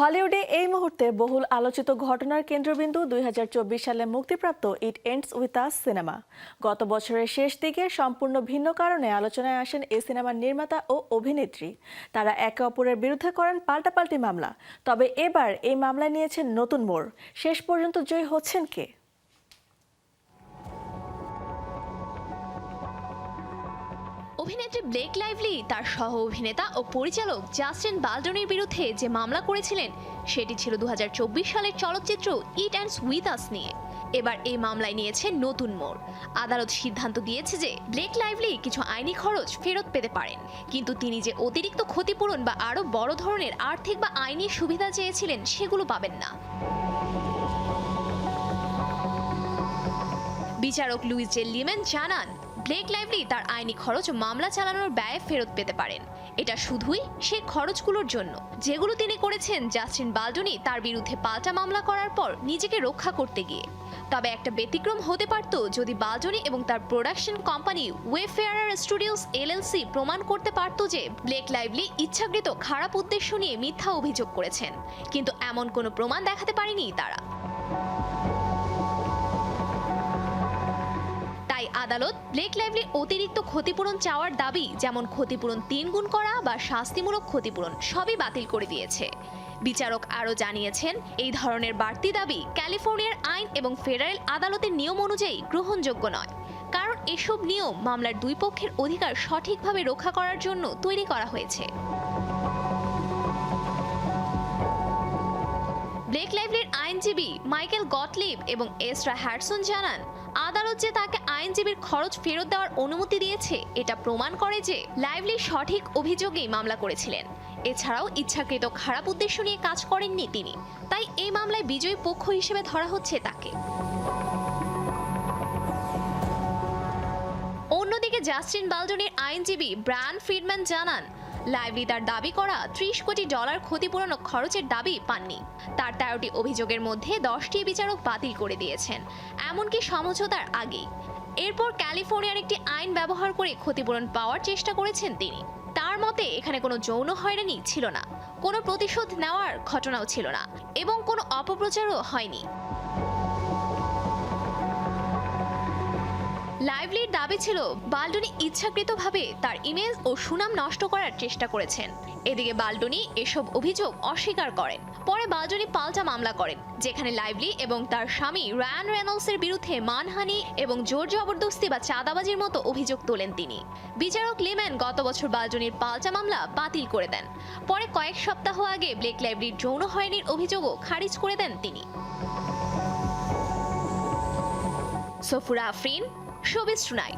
হলিউডে এই মুহূর্তে বহুল আলোচিত ঘটনার কেন্দ্রবিন্দু 2024 সালে মুক্তিপ্রাপ্ত ইট এন্ডস উইথ আস সিনেমা। গত বছরের শেষ দিকে সম্পূর্ণ ভিন্ন কারণে আলোচনায় আসেন এই সিনেমার নির্মাতা ও অভিনেত্রী। তারা একে অপরের বিরুদ্ধে করেন পাল্টাপাল্টি মামলা। তবে এবার এই মামলায় নিয়েছেন নতুন মোড়। শেষ পর্যন্ত জয়ী হচ্ছেন কে? অভিনেত্রী ব্লেক লাইভলি তার সহ অভিনেতা ও পরিচালক জাস্টিন বালডনের বিরুদ্ধে যে মামলা করেছিলেন সেটি ছিল 2024 সালের চলচ্চিত্র ইট এন্ডস উইথ আস নিয়ে। এবার এই মামলায় নিয়েছে নতুন মোড়। আদালত সিদ্ধান্ত দিয়েছে যে ব্লেক লাইভলি কিছু আইনি খরচ ফেরত পেতে পারেন, কিন্তু তিনি যে অতিরিক্ত ক্ষতিপূরণ বা আরও বড় ধরনের আর্থিক বা আইনি সুবিধা চেয়েছিলেন সেগুলো পাবেন না। বিচারক লুইস জে লিমেন জানান, ব্লেক লাইভলি তার আইনি খরচ ও মামলা চালানোর ব্যয় ফেরত পেতে পারেন। এটা শুধুই সেই খরচগুলোর জন্য যেগুলো তিনি করেছেন জাস্টিন বালডনি তার বিরুদ্ধে পাল্টা মামলা করার পর নিজেকে রক্ষা করতে গিয়ে। তবে একটা ব্যতিক্রম হতে পারত যদি বালডনি এবং তার প্রোডাকশন কোম্পানি ওয়েফেয়ারার স্টুডিওস এলএলসি প্রমাণ করতে পারত যে ব্লেক লাইভলি ইচ্ছাকৃত খারাপ উদ্দেশ্য নিয়ে মিথ্যা অভিযোগ করেছেন, কিন্তু এমন কোনো প্রমাণ দেখাতে পারেনি তারা। আদালত ব্লেক লাইভলির অতিরিক্ত ক্ষতিপূরণ চাওয়ার দাবি, যেমন ক্ষতিপূরণ 3 গুণ করা বা শাস্তিমূলক ক্ষতিপূরণ, সবই বাতিল করে দিয়েছে। বিচারক আরও জানিয়েছেন, এই ধরনের বাড়তি দাবি ক্যালিফোর্নিয়ার আইন এবং ফেডারেল আদালতের নিয়ম অনুযায়ী গ্রহণযোগ্য নয়, কারণ এসব নিয়ম মামলার দুই পক্ষের অধিকার সঠিকভাবে রক্ষা করার জন্য তৈরি করা হয়েছে। ব্লেক লাইভলির আইনজীবী মাইকেল গটলিব এবং এসরা হ্যাডসন জানান, আদালত যে তাকে আইনজীবীর খরচ ফেরত দেওয়ার অনুমতি দিয়েছে এটা প্রমাণ করে যে লাইভলি সঠিক অভিযোগেই মামলা করেছিলেন। এছাড়াও ইচ্ছাকৃত খারাপ উদ্দেশ্য নিয়ে কাজ করেননি তিনি, তাই এই মামলায় বিজয়ী পক্ষ হিসেবে ধরা হচ্ছে তাকে। অন্যদিকে জাস্টিন বালডনির আইনজীবী ব্রায়ান ফ্রিডম্যান জানান, লাইভলি তার দাবি করা $30 কোটি ক্ষতিপূরণ ও খরচের দাবি পাননি। তার 13টি অভিযোগের মধ্যে 10টি বিচারক বাতিল করে দিয়েছেন, এমনকি সমঝোতার আগেই। এরপর ক্যালিফোর্নিয়ার একটি আইন ব্যবহার করে ক্ষতিপূরণ পাওয়ার চেষ্টা করেছেন তিনি। তার মতে এখানে কোনো যৌন হয়রানি ছিল না, কোনো প্রতিশোধ নেওয়ার ঘটনাও ছিল না এবং কোনো অপপ্রচারও হয়নি। লাইভলির দাবি ছিল বালডনি ইচ্ছাকৃতভাবে তার ইমেজ ও সুনাম নষ্ট করার চেষ্টা করেছেন। এদিকে বালডনি এসব অভিযোগ অস্বীকার করেন। পরে বালডনি পাল্টা মামলা করেন, যেখানে লাইভলি এবং তার স্বামী রায়ান রেনল্ডসের বিরুদ্ধে মানহানি এবং জোর জবরদস্তি বা চাঁদাবাজির মতো অভিযোগ তোলেন তিনি। বিচারক লিমেন গত বছর বালডনির পাল্টা মামলা বাতিল করে দেন। পরে কয়েক সপ্তাহ আগে ব্লেক লাইভলির যৌন হয়রানির অভিযোগও খারিজ করে দেন তিনি। Safura Afrin, showbiz tonight.